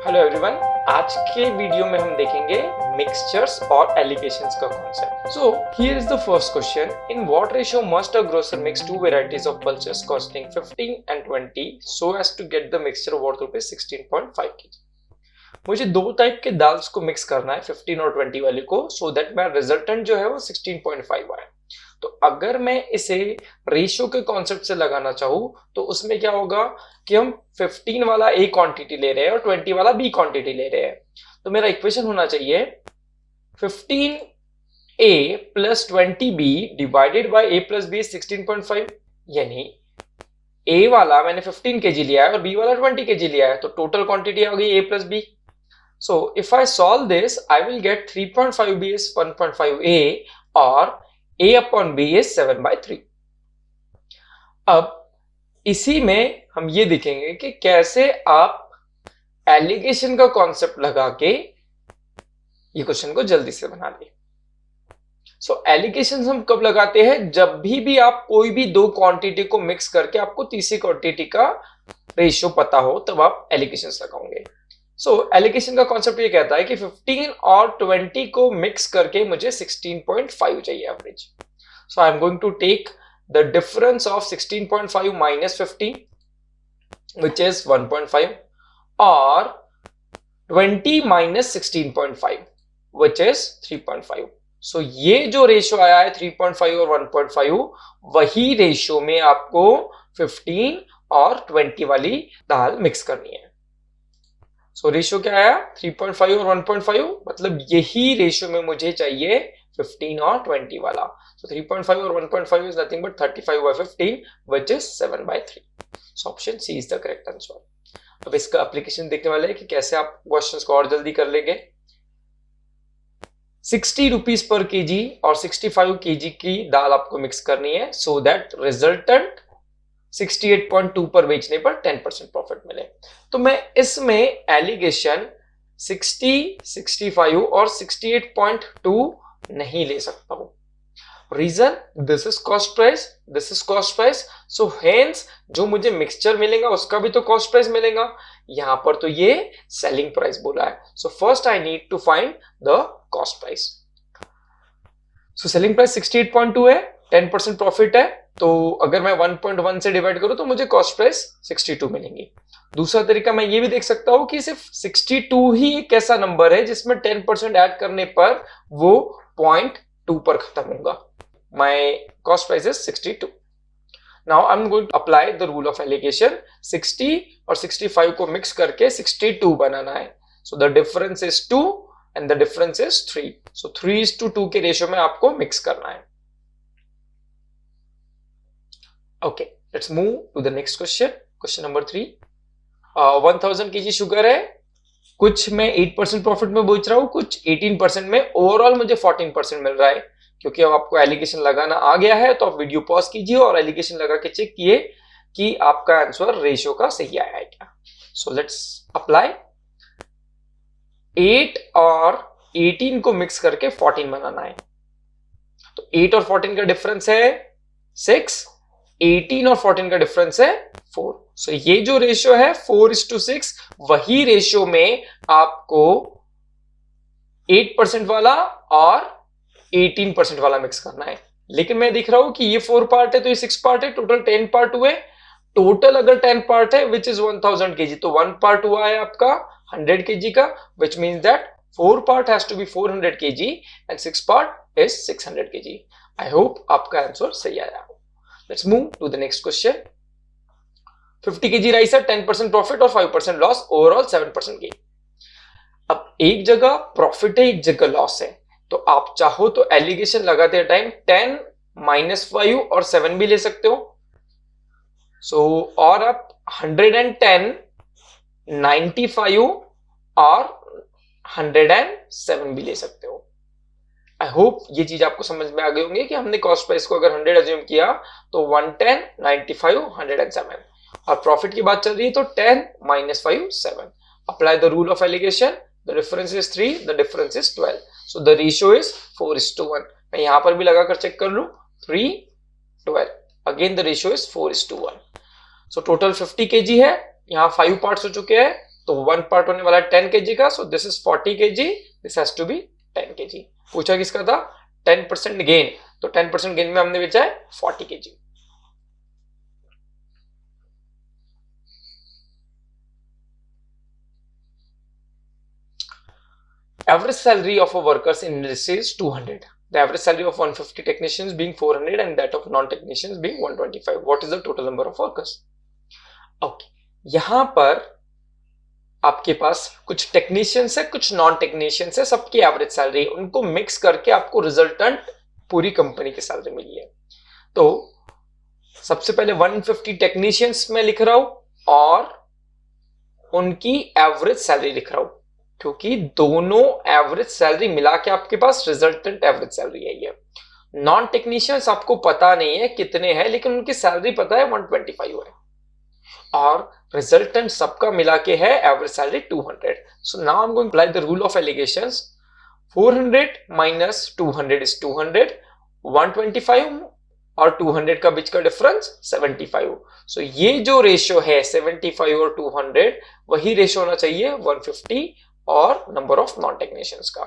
Hello everyone, आज के video में हम देखेंगे मिक्सचर्स और एलिगेशंस का concept. So here is the first question, in what ratio must a grocer mix to varieties of pulses costing 15 and 20 so as to get the mixture worth rupees 16.5 kg। मुझे दो type के दाल्स को mix करना है 15 और 20 वाली को, so that मेरा रिजल्टेंट जो है वो 16.5 आए। तो अगर मैं इसे रेशियो के कॉन्सेप्ट से लगाना चाहूं तो उसमें क्या होगा कि हम 15 वाला ए क्वांटिटी ले रहे हैं और 20 वाला बी क्वांटिटी ले रहे हैं। तो मेरा इक्वेशन होना चाहिए 15a plus 20b divided by a plus B 16.5, यानी a वाला मैंने 15 kg लिया है और b वाला 20 kg लिया है, तो टोटल क्वांटिटी आ गई a plus B. So if I solve this, I will get 3.5b is 1.5a और a upon b is 7/3। अब इसी में हम ये देखेंगे कि कैसे आप एलिगेशन का कॉन्सेप्ट लगा के ये क्वेश्चन को जल्दी से बना ले। सो एलिगेशन हम कब लगाते हैं? जब भी आप कोई भी दो क्वांटिटी को मिक्स करके आपको तीसरी क्वांटिटी का रेशियो पता हो तब आप एलिगेशंस लगाओगे। सो एलिगेशन का कॉन्सेप्ट ये कहता है कि 15 और 20 को मिक्स करके मुझे 16.5 चाहिए average. So I am going to take the difference of 16.5 minus 15 which is 1.5 और 20 माइनस 16.5 which is 3.5। सो ये जो रेशियो आया है 3.5 और 1.5, वही रेशियो में आपको 15 और 20 वाली दाल मिक्स करनी है। सो रेशियो क्या आया? 3.5 और 1.5, मतलब यही रेशियो में मुझे चाहिए 15 और 20 वाला। सो 3.5 और 1.5 is nothing but 35/15 which is 7/3। So option C is the correct answer. अब इसका एप्लीकेशन देखने वाले हैं कि कैसे आप क्वेश्चंस को और जल्दी कर लेंगे। 60 रुपीज पर केजी और 65 केजी की दाल आपको मिक्स करनी है सो दैट रिजल्टेंट 68.2 पर बेचने पर 10% प्रॉफिट मिले। तो मैं इसमें एलिगेशन 60, 65 और 68.2 नहीं ले सकता हूं। Reason, this is cost price, this is cost price, so hence जो मुझे मिक्सचर मिलेगा उसका भी तो कॉस्ट प्राइस मिलेगा। यहां पर तो ये सेलिंग प्राइस बोला है, so first I need to find the cost price. So selling price 68.2 है, 10% प्रॉफिट है, तो अगर मैं 1.1 से डिवाइड करूं तो मुझे कॉस्ट प्राइस 62 मिलेंगी। दूसरा तरीका मैं ये भी देख सकता हूं कि सिर्फ 62 ही एक ऐसा नंबर है जिसमें 10% ऐड करने पर वो 0.2 पर खत्म होगा। My cost price is 62। Now I am going to apply the rule of alligation. 60 और 65 को मिक्स करके 62 बनाना है। So the difference is 2 and the difference is 3। So 3:2 के रेशियो में आपको मिक्स करना है। Okay, let's move to the next question. Question number 3. 1000 kg sugar है, कुछ मैं 8% प्रॉफिट में बेच रहा हूं, कुछ 18% में, ओवरऑल मुझे 14% मिल रहा है। क्योंकि अब आपको एलिगेशन लगाना आ गया है तो आप वीडियो पॉज कीजिए और एलिगेशन लगा के चेक किए कि आपका आंसर रेशियो का सही आया है क्या। सो लेट्स अप्लाई। 8 और 18 को मिक्स करके 14 बनाना है। तो 8 और 14 का डिफरेंस है 6, 18 और 14 का डिफरेंस है 4। सो ये जो रेशियो है 4:6, वही रेशियो में आपको 8% वाला और 18% वाला मिक्स करना है। लेकिन मैं देख रहा हूं कि ये 4 पार्ट है तो ये 6 पार्ट है, टोटल 10 पार्ट हुए। टोटल अगर 10 पार्ट है विच इज 1000 kg, तो 1 पार्ट हुआ है आपका 100 kg का, which means that 4 part has to be 400 kg and 6 part is 600 kg। I hope आपका आंसर सही आया। Let's move to the next question. 50 kg rice है, 10% प्रॉफिट और 5% लॉस, ओवरऑल 7% गेन। अब एक जगह प्रॉफिट है, एक जगह लॉस है, तो आप चाहो तो एलिगेशन लगाते टाइम 10, -5 और 7 भी ले सकते हो। और आप 110, 95 और 107 भी ले सकते हो। आई होप ये चीज आपको समझ में आ गई होंगी कि हमने कॉस्ट प्राइस को अगर 100 अज्यूम किया तो 110, 95, 107 और प्रॉफिट की बात चल रही है तो 10, -5, 7। Apply the rule of alligation. The difference is 3, the difference is 12। So the ratio is 4:1। मैं यहां पर भी लगाकर चेक कर लूं, 3, 12। Again the ratio is 4:1। So total 50 kg है, यहाँ 5 पार्ट्स हो चुके हैं, तो 1 पार्ट होने वाला है 10 kg का, so this is 40 kg, this has to be 10 kg। पूछा किसका था? 10% गेन, तो 10% गेन में हमने बेचा है 40 kg। Average salary of a workers in industry is 200. The average salary of 150 technicians being 400 and that of non-technicians being 125. What is the total number of workers? Okay, यहां पर आपके पास कुछ टेक्नीशियंस है, कुछ नॉन टेक्नीशियंस है, सबकी average salary, उनको mix करके आपको रिजल्टेंट पूरी कंपनी की सैलरी मिली है। तो सबसे पहले 150 टेक्नीशियंस में लिख रहा हूं और उनकी एवरेज सैलरी लिख रहा हूं, क्योंकि दोनों एवरेज सैलरी मिला के आपके पास रिजल्टेंट एवरेज सैलरी है। ये नॉन टेक्नीशियंस आपको पता नहीं है कितने हैं, लेकिन उनकी सैलरी पता है 125 है, और रिजल्टेंट सबका मिला के है average salary 200। So now I am going to apply the rule of alligations. 400 minus 200 is 200, 125 और 200 का बीच का डिफरेंस 75। सो ये जो रेशियो है 75 और 200, वही रेशियो होना चाहिए 150 और नंबर ऑफ नॉन टेक्नीशियंस का।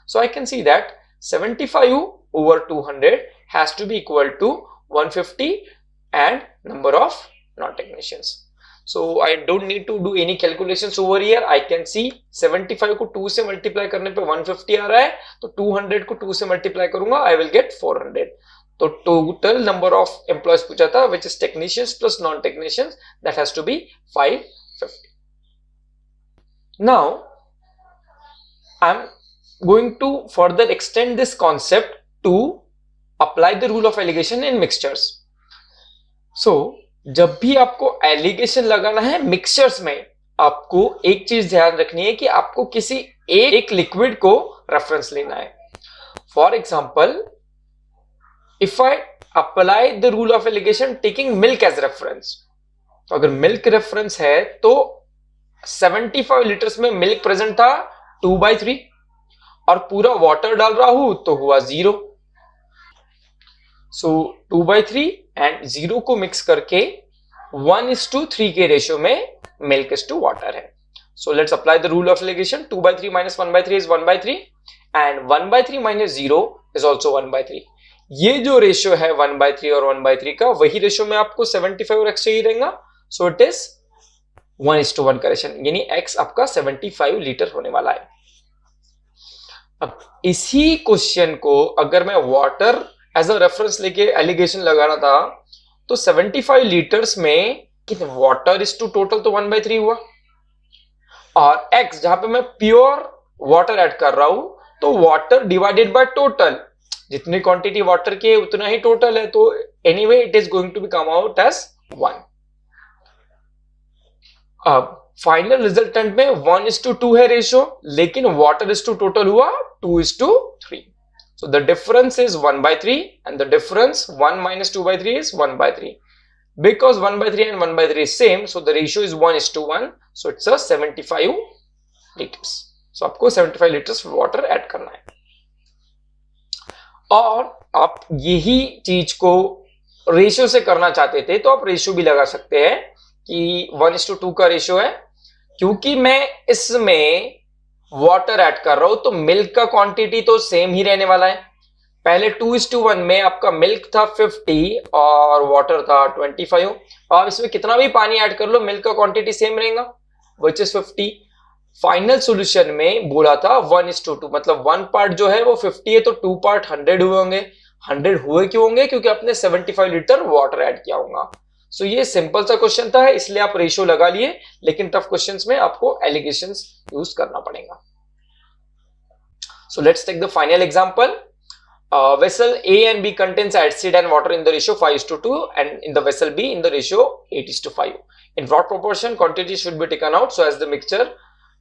So I can see that 75 over 200 has to be equal to 150 and number of non-technicians. So I don't need to do any calculations over here. I can see 75 को 2 से multiply करने पे 150 आ रहा है, तो 200 को 2 से मल्टीप्लाई करूंगा, I will get 400. तो टोटल नंबर ऑफ एम्प्लॉयज पूछा था, which is technicians plus non-technicians, that has to be 550. Now I'm going to further extend this concept to apply the rule of alligation in mixtures. So जब भी आपको allegation लगाना है mixtures में, आपको एक चीज ध्यान रखनी है कि आपको किसी एक लिक्विड को रेफरेंस लेना है। For example, if I apply the rule of alligation taking milk as reference, तो अगर मिल्क रेफरेंस है तो 75 लीटर्स में मिल्क प्रेजेंट था 2/3, और पूरा वाटर डाल रहा हूं तो हुआ 0। सो 2/3 एंड 0 को मिक्स करके 1:3 के रेशियो में मिल्क इज टू वाटर है। So let's apply the rule of alligation. 2/3 minus 1/3 is 1/3 and 1/3 minus 0 is also 1/3। ये जो रेशियो है 1/3 और 1/3 का, वही रेशियो में आपको 75 और x चाहिए रहेगा। सो इट इज 1:1 का रेशियो, यानी x आपका 75 लीटर होने वाला है। अब इसी क्वेश्चन को अगर मैं वाटर एज अ रेफरेंस लेके एलिगेशन लगाना था, तो 75 लीटर्स में वाटर इज टू टोटल तो 1/3 हुआ, और x जहां पे मैं प्योर वाटर ऐड कर रहा हूं, तो वाटर डिवाइडेड बाय टोटल, जितनी क्वांटिटी वाटर की है उतना ही टोटल है, तो anyway it is going to be come out as 1। अब फाइनल रिजल्टेंट में 1:2 है रेशियो, लेकिन वाटर इज टू टोटल हुआ 2:3। So the difference is 1/3 and the difference 1 minus 2/3 is 1/3. Because 1/3 and 1/3 is same, so the ratio is 1:1. So it's a 75 liters. So आपको 75 liters water add करना है, और आप यही चीज को रेशियो से करना चाहते थे तो आप रेशियो भी लगा सकते हैं कि 1:2 का रेशियो है, क्योंकि मैं इसमें वाटर ऐड कर रहा हूं तो मिल्क का क्वांटिटी तो सेम ही रहने वाला है। पहले 2:1 में आपका मिल्क था 50 और वाटर था 25, और आप इसमें कितना भी पानी ऐड कर लो मिल्क का क्वांटिटी सेम रहेगा, व्हिच इज 50। फाइनल सॉल्यूशन में बोला था 1:2, मतलब 1 पार्ट जो है वो 50 है, तो 2 पार्ट 100 हुए होंगे। 100 हुए क्यों होंगे? क्योंकि आपने 75 लीटर वाटर ऐड किया होगा। सो ये सिंपल सा क्वेश्चन था, इसलिए आप रेशियो लगा लिए, लेकिन टफ क्वेश्चंस में आपको एलिगेशंस यूज करना पड़ेगा। So let's take the final example. Vessel A and B contains acid and water in the ratio 5:2 and in the vessel B in the ratio 8:5. In what proportion quantity should be taken out so as the mixture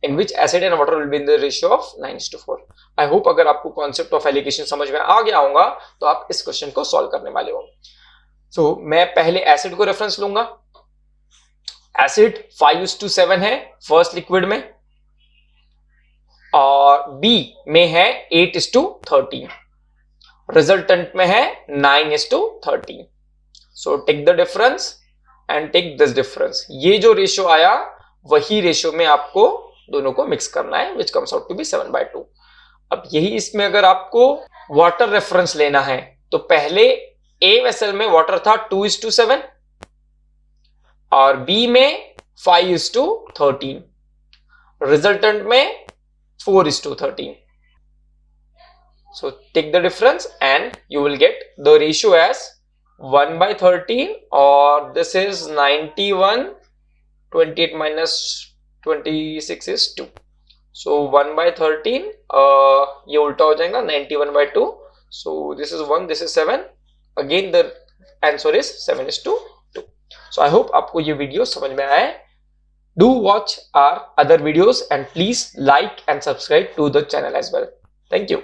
in which acid and water will be in the ratio of 9:4. I hope अगर आपको concept of alligation समझ में आ गया होगा तो आप इस question को सॉल्व करने वाले हो। So मैं पहले एसिड को रेफरेंस लूंगा। एसिड 5:7 है फर्स्ट लिक्विड में, और बी में है 8:13, रिजल्टेंट में है 9:13। So take the difference and take this difference. ये जो रेशियो आया वही रेशियो में आपको दोनों को मिक्स करना है, which comes out to be 7/2। अब यही इसमें अगर आपको वाटर रेफरेंस लेना है तो पहले ए वेसल में वाटर था 2:7 और बी में 5:13, रिजल्टेंट में 4:13. So take the difference and you will get the ratio as 1/13, or this is 91. 28 minus 26 is 2. So 1/13, ये उल्टा हो जाएगा 91/2. So this is 1, this is 7. Again the answer is 7:2. So I hope आपको ये video समझ में आया है. Do watch our other videos and please like and subscribe to the channel as well. Thank you.